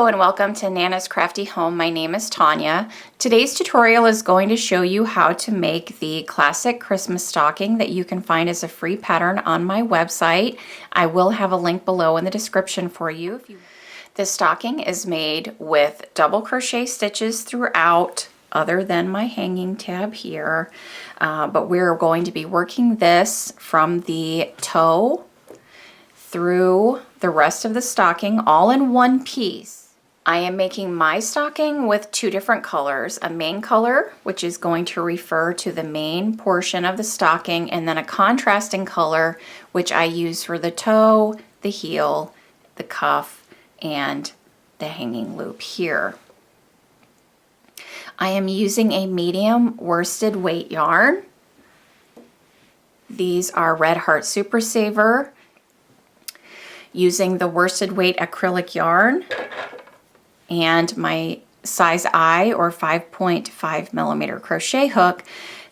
Hello and welcome to Nana's Crafty Home. My name is Tanya. Today's tutorial is going to show you how to make the classic Christmas stocking that you can find as a free pattern on my website. I will have a link below in the description for you. This stocking is made with double crochet stitches throughout, other than my hanging tab here, but we're going to be working this from the toe through the rest of the stocking all in one piece. I am making my stocking with two different colors, a main color, which is going to refer to the main portion of the stocking, and then a contrasting color, which I use for the toe, the heel, the cuff, and the hanging loop here. I am using a medium worsted weight yarn. These are Red Heart Super Saver, using the worsted weight acrylic yarn and my size I or 5.5 millimeter crochet hook.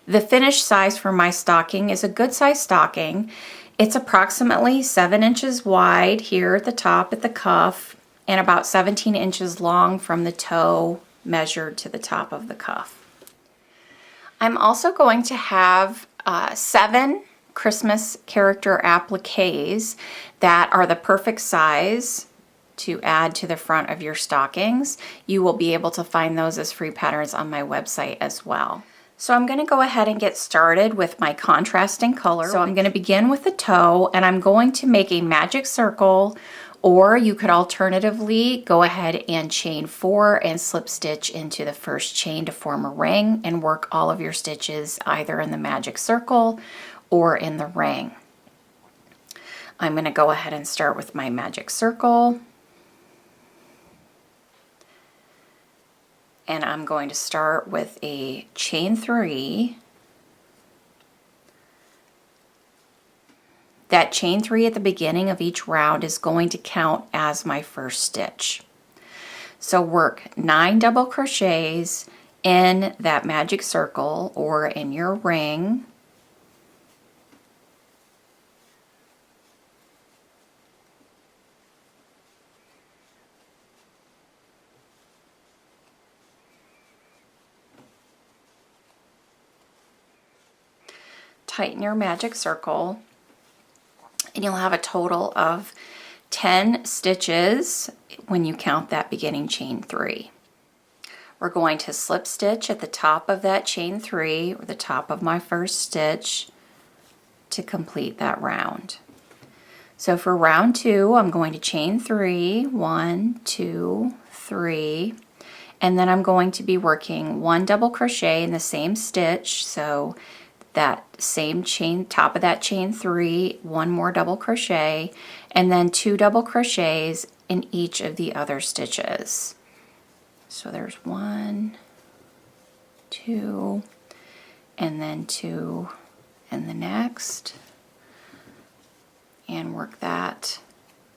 The finished size for my stocking is a good size stocking. It's approximately 7 inches wide here at the top at the cuff and about 17 inches long from the toe measured to the top of the cuff. I'm also going to have 7 Christmas character appliques that are the perfect size to add to the front of your stockings. You will be able to find those as free patterns on my website as well. So I'm going to go ahead and get started with my contrasting color. So I'm going to begin with the toe, and I'm going to make a magic circle, or you could alternatively go ahead and chain 4 and slip stitch into the first chain to form a ring and work all of your stitches either in the magic circle or in the ring. I'm going to go ahead and start with my magic circle, and I'm going to start with a chain 3. That chain 3 at the beginning of each round is going to count as my first stitch. So work 9 double crochets in that magic circle or in your ring. Tighten your magic circle, and you'll have a total of 10 stitches when you count that beginning chain 3. We're going to slip stitch at the top of that chain 3, or the top of my first stitch, to complete that round. So for round 2, I'm going to chain 3, 1, 2, 3, and then I'm going to be working 1 double crochet in the same stitch, so that same chain, top of that chain 3, 1 more double crochet, and then 2 double crochets in each of the other stitches. So there's 1, 2, and then 2 in the next, and work that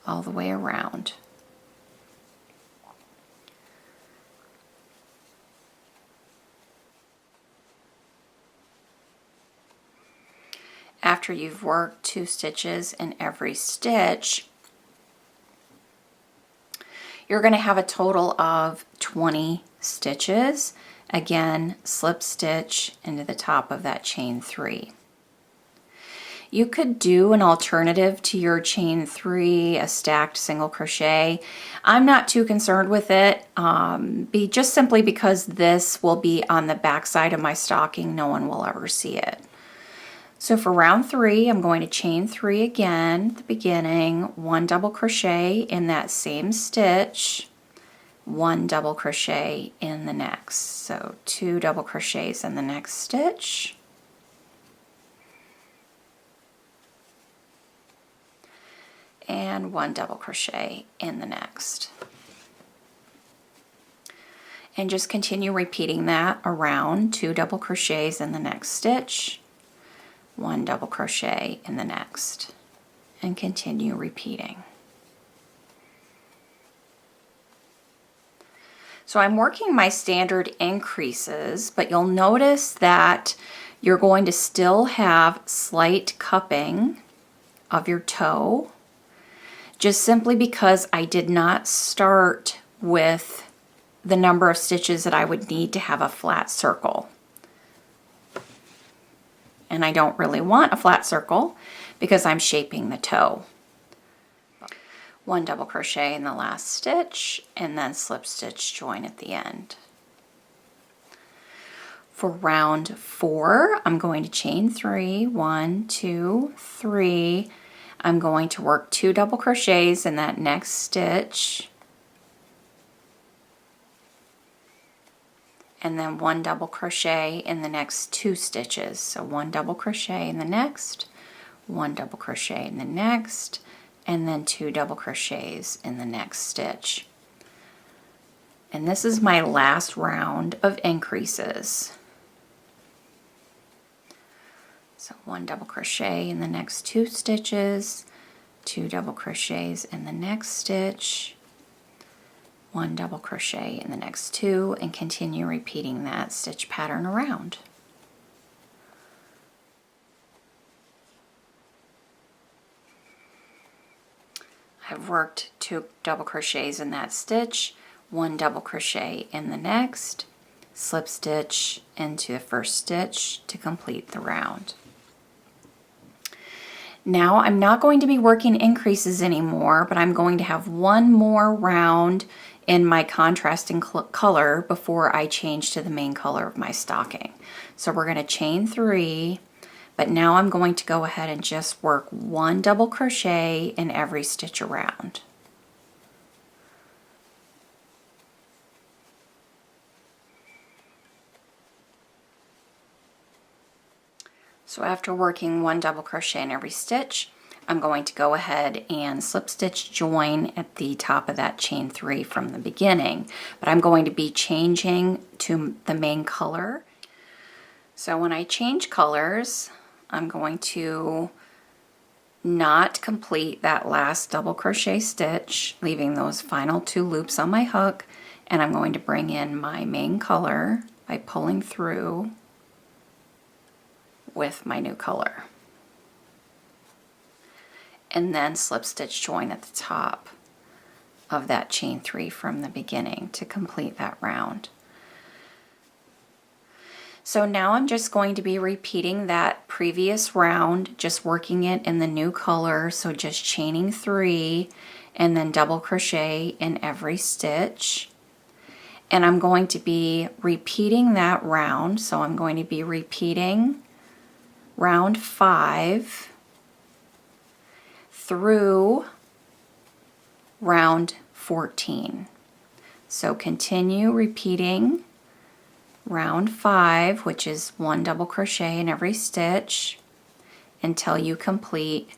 all the way around. After you've worked 2 stitches in every stitch, you're going to have a total of 20 stitches. Again, slip stitch into the top of that chain 3. You could do an alternative to your chain 3, a stacked single crochet. I'm not too concerned with it, just simply because this will be on the back side of my stocking. No one will ever see it. So for round 3, I'm going to chain 3 again at the beginning, 1 double crochet in that same stitch, 1 double crochet in the next. So 2 double crochets in the next stitch, and 1 double crochet in the next. And just continue repeating that around, 2 double crochets in the next stitch, 1 double crochet in the next, and continue repeating. So I'm working my standard increases, but you'll notice that you're going to still have slight cupping of your toe, just simply because I did not start with the number of stitches that I would need to have a flat circle. And I don't really want a flat circle because I'm shaping the toe. 1 double crochet in the last stitch and then slip stitch join at the end. For round 4, I'm going to chain 3, 1, 2, 3. I'm going to work 2 double crochets in that next stitch, and then 1 double crochet in the next 2 stitches. So 1 double crochet in the next, 1 double crochet in the next, and then 2 double crochets in the next stitch. And this is my last round of increases. So 1 double crochet in the next 2 stitches, 2 double crochets in the next stitch, 1 double crochet in the next 2, and continue repeating that stitch pattern around. I've worked 2 double crochets in that stitch, 1 double crochet in the next, slip stitch into the first stitch to complete the round. Now I'm not going to be working increases anymore, but I'm going to have 1 more round in my contrasting color before I change to the main color of my stocking. So we're going to chain 3, but now I'm going to go ahead and just work 1 double crochet in every stitch around. So after working 1 double crochet in every stitch, I'm going to go ahead and slip stitch join at the top of that chain 3 from the beginning, but I'm going to be changing to the main color. So when I change colors, I'm going to not complete that last double crochet stitch, leaving those final 2 loops on my hook, and I'm going to bring in my main color by pulling through with my new color, and then slip stitch join at the top of that chain 3 from the beginning to complete that round. So now I'm just going to be repeating that previous round, just working it in the new color, so just chaining 3 and then double crochet in every stitch. And I'm going to be repeating that round, so I'm going to be repeating round 5 through round 14. So continue repeating round 5, which is 1 double crochet in every stitch, until you complete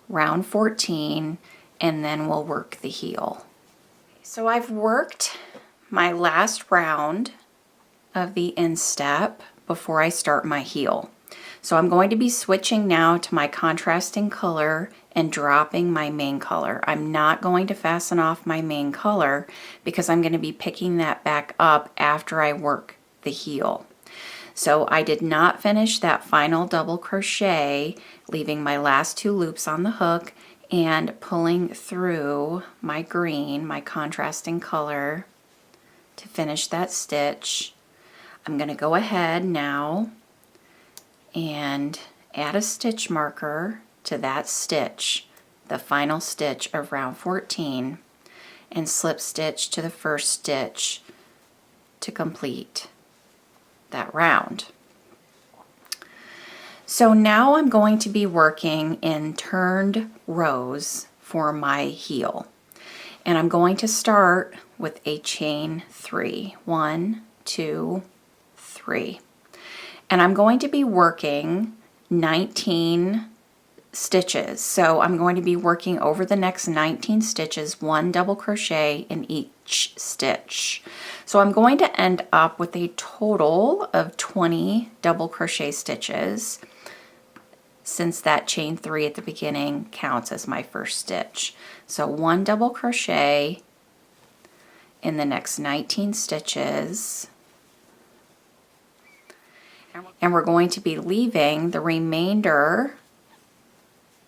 round 14, and then we'll work the heel. So I've worked my last round of the instep before I start my heel. So I'm going to be switching now to my contrasting color and dropping my main color. I'm not going to fasten off my main color because I'm going to be picking that back up after I work the heel. So I did not finish that final double crochet, leaving my last 2 loops on the hook and pulling through my green, my contrasting color, to finish that stitch. I'm going to go ahead now and add a stitch marker to that stitch, the final stitch of round 14, and slip stitch to the first stitch to complete that round. So now I'm going to be working in turned rows for my heel, and I'm going to start with a chain 3. 1, 2, 3. And I'm going to be working 19 stitches. So I'm going to be working over the next 19 stitches, 1 double crochet in each stitch. So I'm going to end up with a total of 20 double crochet stitches, since that chain 3 at the beginning counts as my first stitch. So 1 double crochet in the next 19 stitches, and we're going to be leaving the remainder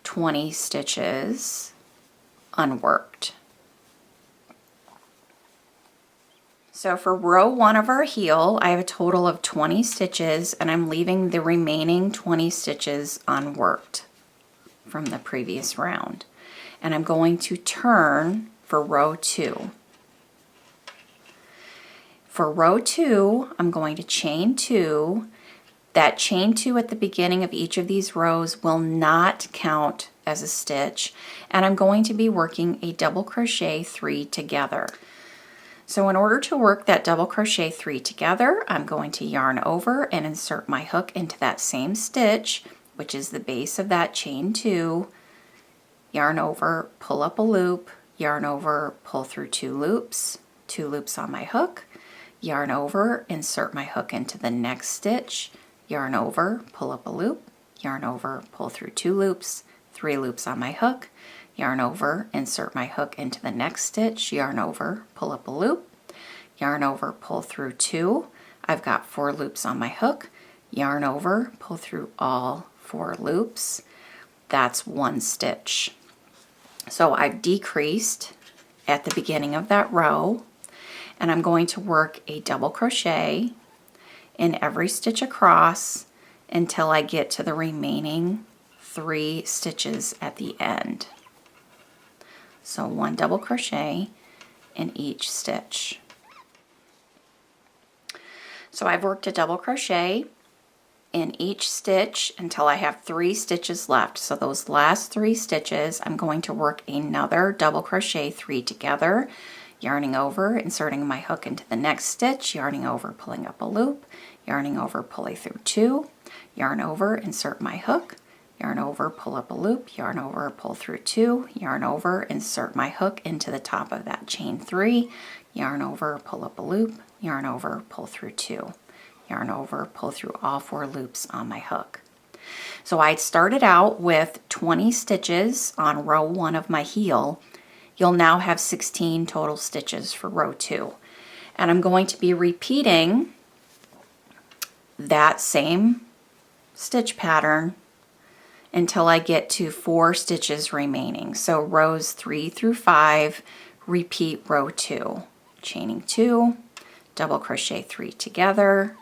20 stitches unworked. So for row 1 of our heel, I have a total of 20 stitches, and I'm leaving the remaining 20 stitches unworked from the previous round. And I'm going to turn for row 2. For row 2, I'm going to chain 2. That chain 2 at the beginning of each of these rows will not count as a stitch, and I'm going to be working a double crochet 3 together. So in order to work that double crochet 3 together, I'm going to yarn over and insert my hook into that same stitch, which is the base of that chain 2, yarn over, pull up a loop, yarn over, pull through 2 loops on my hook, yarn over, insert my hook into the next stitch, yarn over, pull up a loop, yarn over, pull through 2 loops, 3 loops on my hook, yarn over, insert my hook into the next stitch, yarn over, pull up a loop, yarn over, pull through 2. I've got 4 loops on my hook, yarn over, pull through all 4 loops. That's 1 stitch. So I've decreased at the beginning of that row, and I'm going to work a double crochet in every stitch across until I get to the remaining 3 stitches at the end. So 1 double crochet in each stitch. So I've worked a double crochet in each stitch until I have 3 stitches left. So those last 3 stitches, I'm going to work another double crochet 3 together, yarning over, inserting my hook into the next stitch, yarning over, pulling up a loop, yarning over, pulling through 2, yarn over, insert my hook, yarn over, pull up a loop, yarn over, pull through 2, yarn over, insert my hook into the top of that chain 3, yarn over, pull up a loop, yarn over, pull through 2, yarn over, pull through all 4 loops on my hook. So I started out with 20 stitches on row 1 of my heel. You'll now have 16 total stitches for row 2. And I'm going to be repeating that same stitch pattern until I get to 4 stitches remaining. So rows 3 through 5, repeat row 2, chaining 2, double crochet 3 together,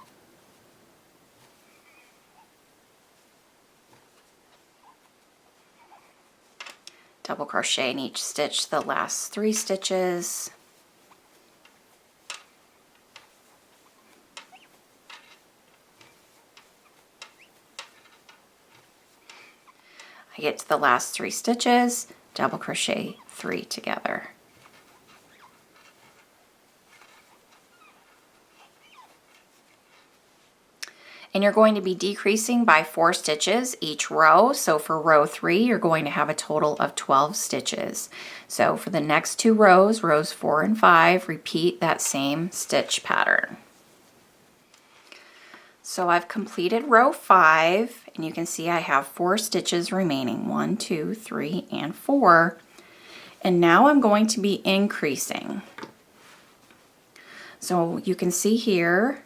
double crochet in each stitch the last 3 stitches, I get to the last 3 stitches, double crochet 3 together. And you're going to be decreasing by 4 stitches each row. So for row 3, you're going to have a total of 12 stitches. So for the next 2 rows, rows 4 and 5, repeat that same stitch pattern. So I've completed row 5, and you can see I have 4 stitches remaining, 1, 2, 3, and 4. And now I'm going to be increasing. So you can see here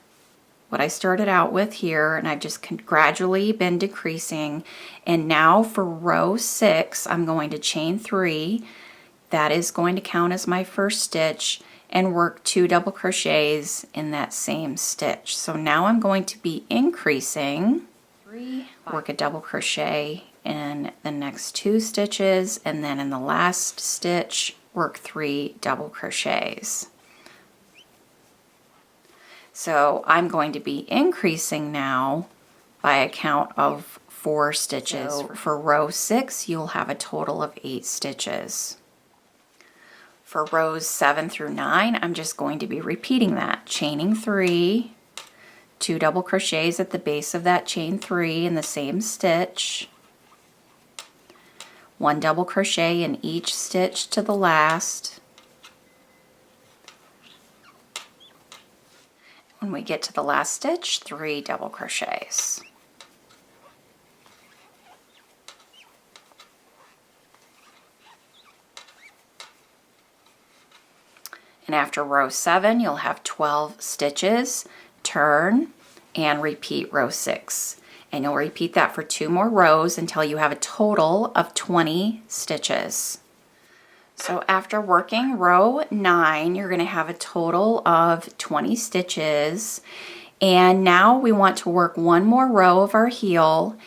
what I started out with here, and I've just gradually been decreasing. And now for row 6, I'm going to chain 3. That is going to count as my first stitch, and work 2 double crochets in that same stitch. So now I'm going to be increasing 3, work a double crochet in the next 2 stitches, and then in the last stitch work 3 double crochets. So I'm going to be increasing now by a count of 4 stitches. So for row 6, you'll have a total of 8 stitches. For rows 7 through 9, I'm just going to be repeating that, chaining 3, 2 double crochets at the base of that chain 3 in the same stitch, 1 double crochet in each stitch to the last. When we get to the last stitch, 3 double crochets. And after row 7, you'll have 12 stitches, turn, and repeat row 6. And you'll repeat that for 2 more rows until you have a total of 20 stitches. So after working row 9, you're going to have a total of 20 stitches. And now we want to work one more row of our heel.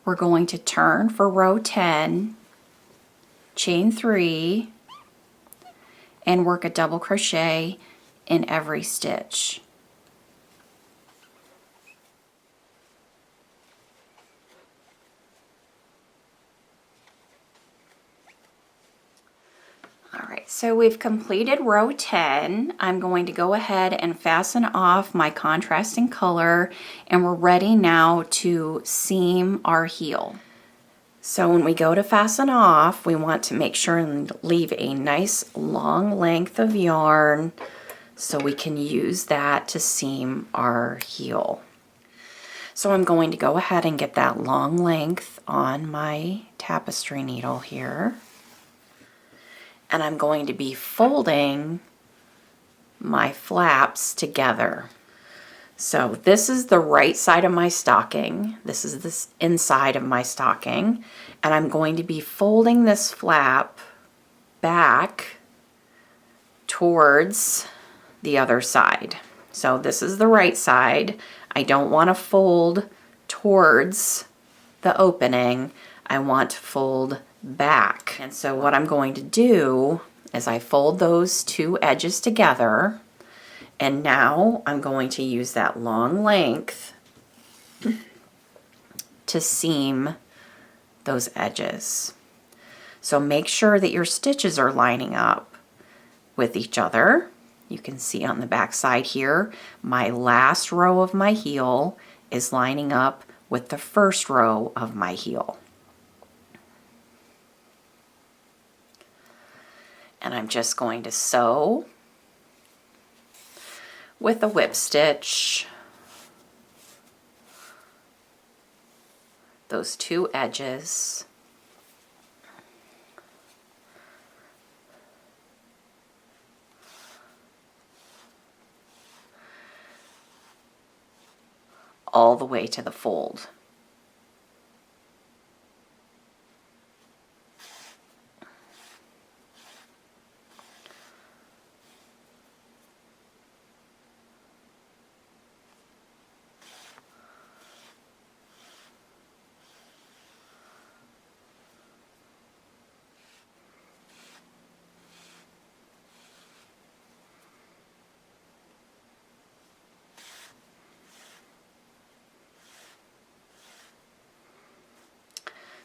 We're going to turn for row 10, chain 3, and work a double crochet in every stitch. Alright, so we've completed row 10. I'm going to go ahead and fasten off my contrasting color, and we're ready now to seam our heel. So when we go to fasten off, we want to make sure and leave a nice long length of yarn so we can use that to seam our heel. So I'm going to go ahead and get that long length on my tapestry needle here. And I'm going to be folding my flaps together. So this is the right side of my stocking. This is the inside of my stocking. And I'm going to be folding this flap back towards the other side. So this is the right side. I don't want to fold towards the opening. I want to fold back. And so what I'm going to do is I fold those two edges together, and now I'm going to use that long length to seam those edges. So make sure that your stitches are lining up with each other. You can see on the back side here, my last row of my heel is lining up with the first row of my heel. And I'm just going to sew with a whip stitch those two edges. All the way to the fold.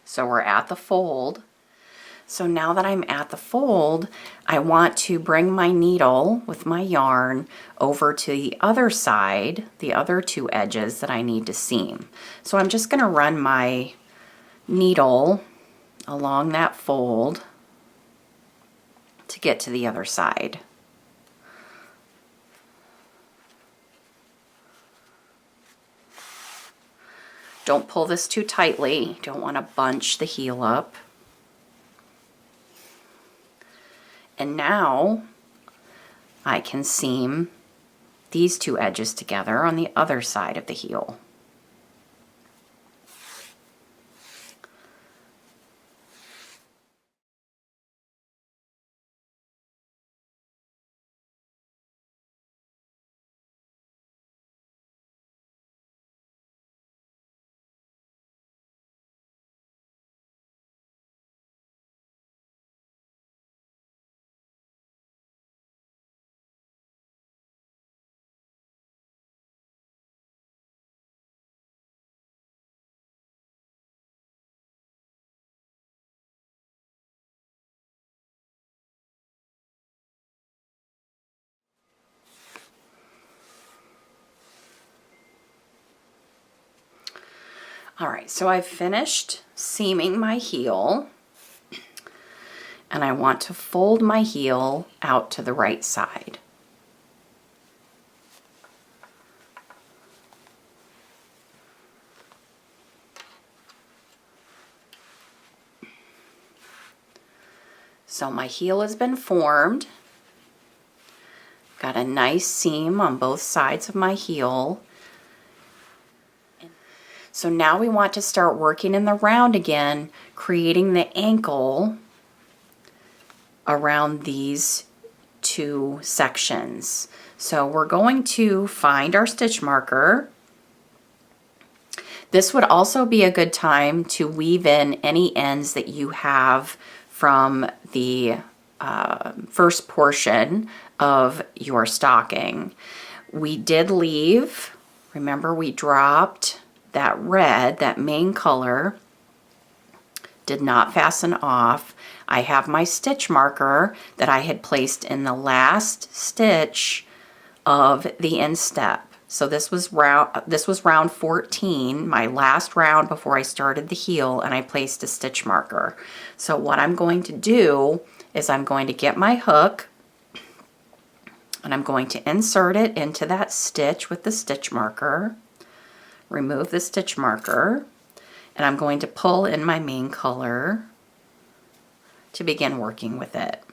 So we're at the fold. So now that I'm at the fold, I want to bring my needle with my yarn over to the other side, the other two edges that I need to seam. So I'm just going to run my needle along that fold to get to the other side. Don't pull this too tightly. Don't want to bunch the heel up. And now I can seam these two edges together on the other side of the heel. All right, so I've finished seaming my heel, and I want to fold my heel out to the right side. So my heel has been formed. Got a nice seam on both sides of my heel. So now we want to start working in the round again, creating the ankle around these two sections. So we're going to find our stitch marker. This would also be a good time to weave in any ends that you have from the first portion of your stocking. We did leave, remember we dropped that red, that main color, did not fasten off. I have my stitch marker that I had placed in the last stitch of the instep. So this was round 14, my last round before I started the heel, and I placed a stitch marker. So what I'm going to do is I'm going to get my hook and I'm going to insert it into that stitch with the stitch marker, remove the stitch marker, and I'm going to pull in my main color to begin working with it.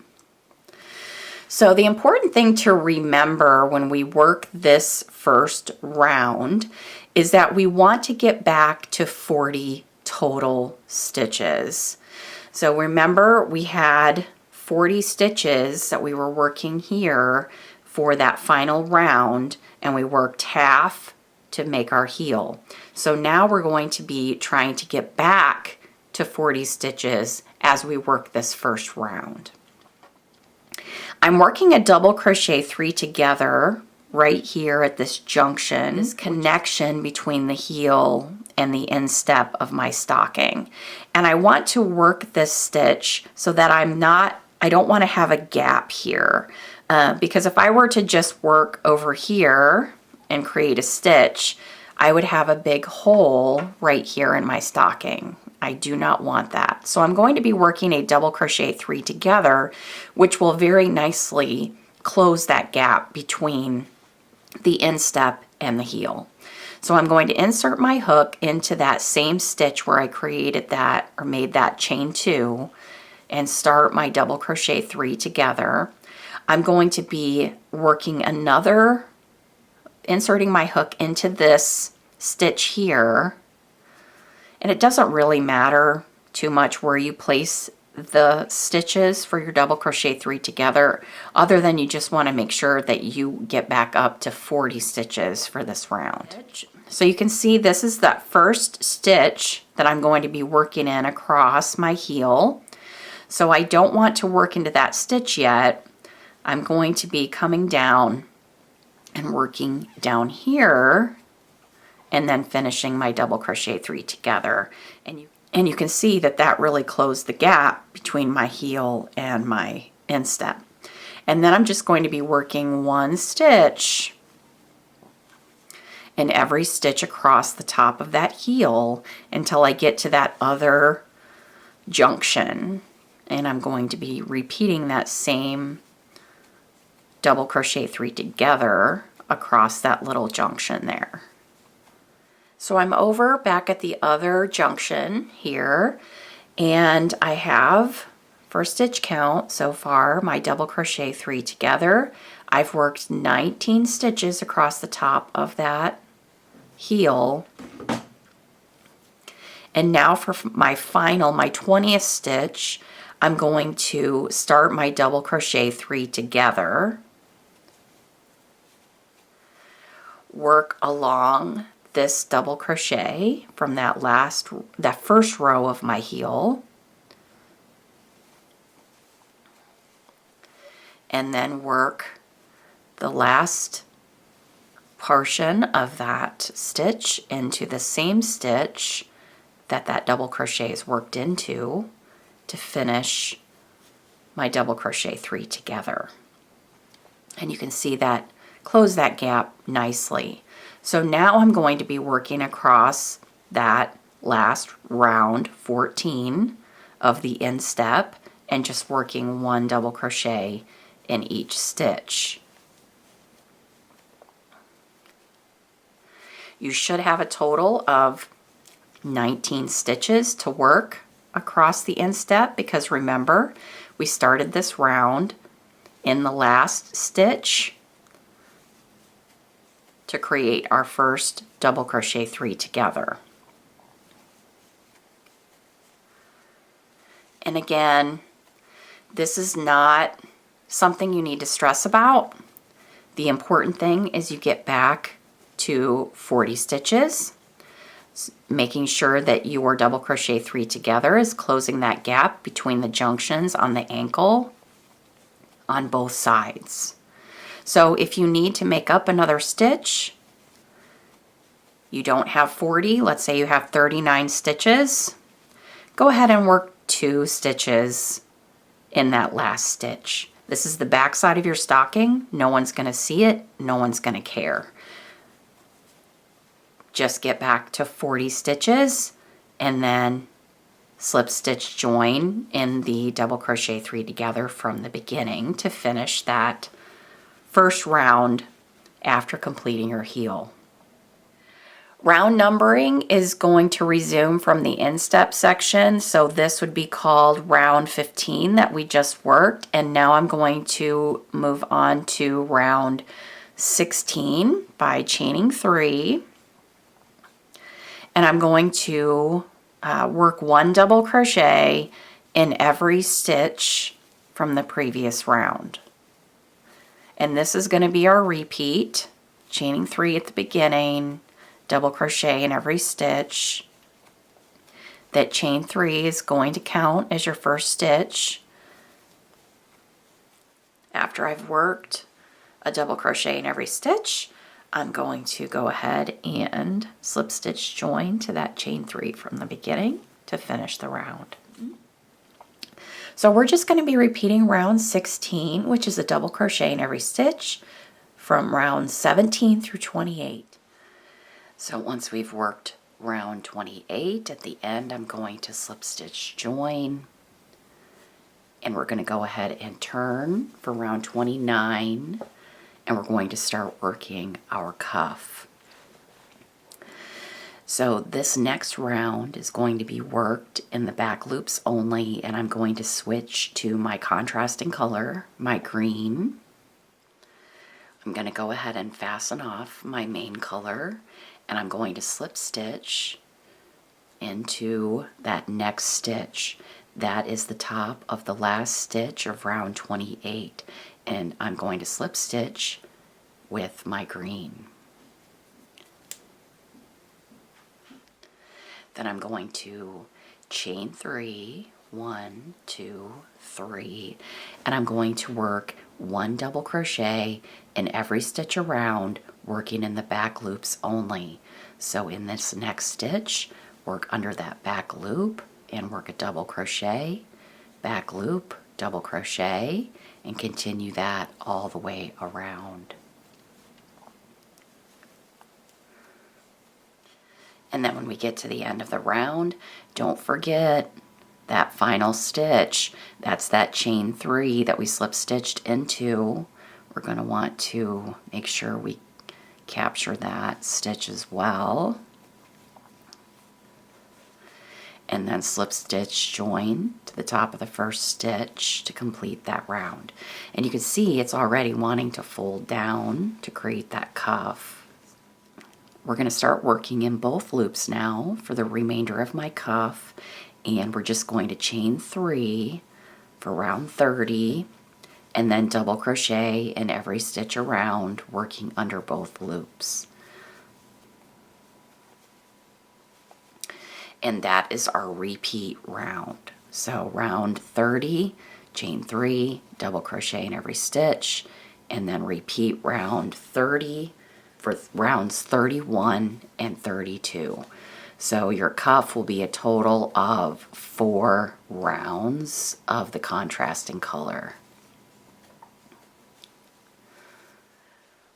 So the important thing to remember when we work this first round is that we want to get back to 40 total stitches. So remember we had 40 stitches that we were working here for that final round, and we worked half to make our heel. So now we're going to be trying to get back to 40 stitches as we work this first round. I'm working a double crochet 3 together right here at this junction, this connection between the heel and the instep of my stocking. And I want to work this stitch so that I don't want to have a gap here. Because if I were to just work over here and create a stitch, I would have a big hole right here in my stocking. I do not want that. So I'm going to be working a double crochet 3 together, which will very nicely close that gap between the instep and the heel. So I'm going to insert my hook into that same stitch where I created that or made that chain 2 and start my double crochet 3 together. I'm going to be working inserting my hook into this stitch here. And it doesn't really matter too much where you place the stitches for your double crochet 3 together, other than you just want to make sure that you get back up to 40 stitches for this round. So you can see this is that first stitch that I'm going to be working in across my heel. So I don't want to work into that stitch yet. I'm going to be coming down and working down here and then finishing my double crochet 3 together. And you can see that that really closed the gap between my heel and my instep. And then I'm just going to be working 1 stitch in every stitch across the top of that heel until I get to that other junction. And I'm going to be repeating that same double crochet 3 together across that little junction there. So I'm over back at the other junction here, and I have, for stitch count so far, my double crochet 3 together. I've worked 19 stitches across the top of that heel. And now for my final, my 20th stitch, I'm going to start my double crochet 3 together, work along this double crochet from that first row of my heel, and then work the last portion of that stitch into the same stitch that double crochet is worked into to finish my double crochet 3 together. And you can see that close that gap nicely. So now I'm going to be working across that last round 14 of the instep and just working 1 double crochet in each stitch. You should have a total of 19 stitches to work across the instep, because remember, we started this round in the last stitch to create our first double crochet 3 together. And again, This is not something you need to stress about. The important thing is you get back to 40 stitches, making sure that your double crochet 3 together is closing that gap between the junctions on the ankle on both sides. So if you need to make up another stitch, you don't have 40, let's say you have 39 stitches, go ahead and work 2 stitches in that last stitch. This is the back side of your stocking. No one's going to see it. No one's going to care. Just get back to 40 stitches and then slip stitch join in the double crochet 3 together from the beginning to finish that first round after completing your heel. Round numbering is going to resume from the instep section, so this would be called round 15 that we just worked, and now I'm going to move on to round 16 by chaining 3, and I'm going to work 1 double crochet in every stitch from the previous round. And this is going to be our repeat, chaining 3 at the beginning, double crochet in every stitch. That chain 3 is going to count as your first stitch. After I've worked a double crochet in every stitch, I'm going to go ahead and slip stitch join to that chain 3 from the beginning to finish the round. So we're just going to be repeating round 16, which is a double crochet in every stitch, from round 17 through 28. So once we've worked round 28, at the end I'm going to slip stitch join, and we're going to go ahead and turn for round 29, and we're going to start working our cuff. So this next round is going to be worked in the back loops only, and I'm going to switch to my contrasting color, my green. I'm going to go ahead and fasten off my main color, and I'm going to slip stitch into that next stitch. That is the top of the last stitch of round 28, and I'm going to slip stitch with my green. Then I'm going to chain 3, 1, 2, 3, and I'm going to work 1 double crochet in every stitch around, working in the back loops only. So in this next stitch, work under that back loop and work a double crochet, back loop, double crochet, and continue that all the way around. And then when we get to the end of the round, don't forget that final stitch. That's that chain 3 that we slip stitched into. We're going to want to make sure we capture that stitch as well. And then slip stitch join to the top of the first stitch to complete that round. And you can see it's already wanting to fold down to create that cuff. We're going to start working in both loops now for the remainder of my cuff, and we're just going to chain 3 for round 30 and then double crochet in every stitch around, working under both loops. And that is our repeat round. So round 30, chain 3, double crochet in every stitch, and then repeat round 30 for rounds 31 and 32. So your cuff will be a total of 4 rounds of the contrasting color.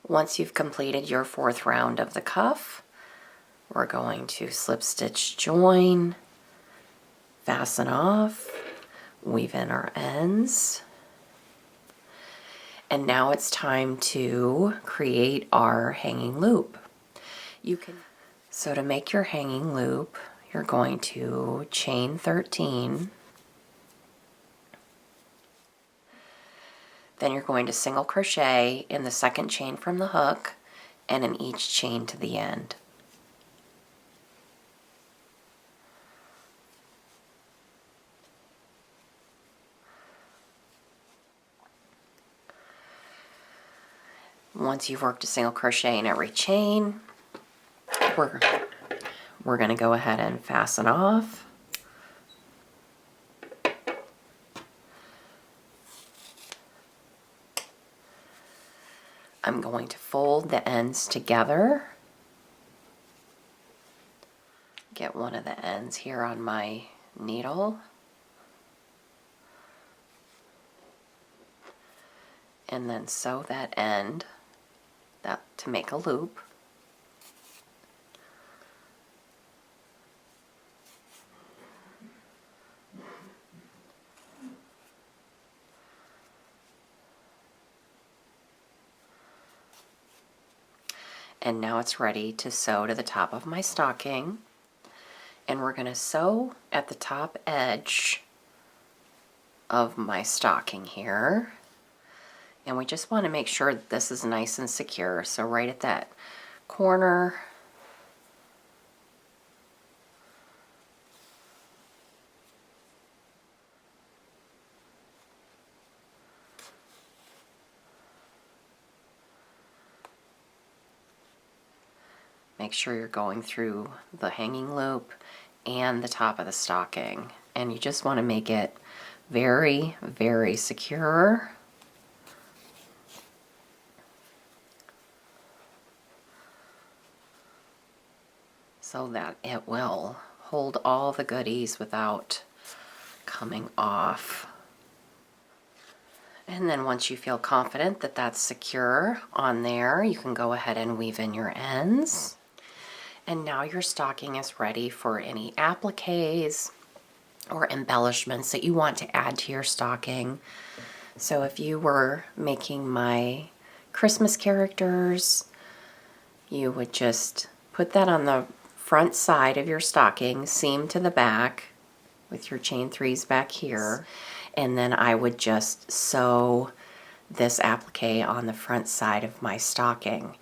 Once you've completed your 4th round of the cuff, we're going to slip stitch join, fasten off, weave in our ends. And now it's time to create our hanging loop. So to make your hanging loop, you're going to chain 13. Then you're going to single crochet in the second chain from the hook and in each chain to the end. Once you've worked a single crochet in every chain, we're going to go ahead and fasten off. I'm going to fold the ends together. Get one of the ends here on my needle. And then sew that end to make a loop. And now it's ready to sew to the top of my stocking. And we're going to sew at the top edge of my stocking here. And we just want to make sure that this is nice and secure. So right at that corner, make sure you're going through the hanging loop and the top of the stocking. And you just want to make it very, very secure. So that it will hold all the goodies without coming off. And then once you feel confident that that's secure on there, you can go ahead and weave in your ends. And now your stocking is ready for any appliques or embellishments that you want to add to your stocking. So if you were making my Christmas characters, you would just put that on the front side of your stocking, seam to the back with your chain 3s back here, and then I would just sew this applique on the front side of my stocking.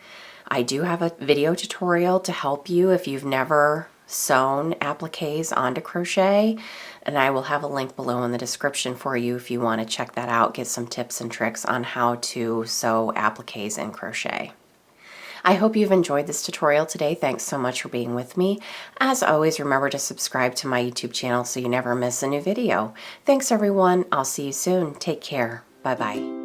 I do have a video tutorial to help you if you've never sewn appliques onto crochet, and I will have a link below in the description for you if you want to check that out, get some tips and tricks on how to sew appliques in crochet. I hope you've enjoyed this tutorial today. Thanks so much for being with me. As always, remember to subscribe to my YouTube channel so you never miss a new video. Thanks everyone. I'll see you soon. Take care. Bye-bye.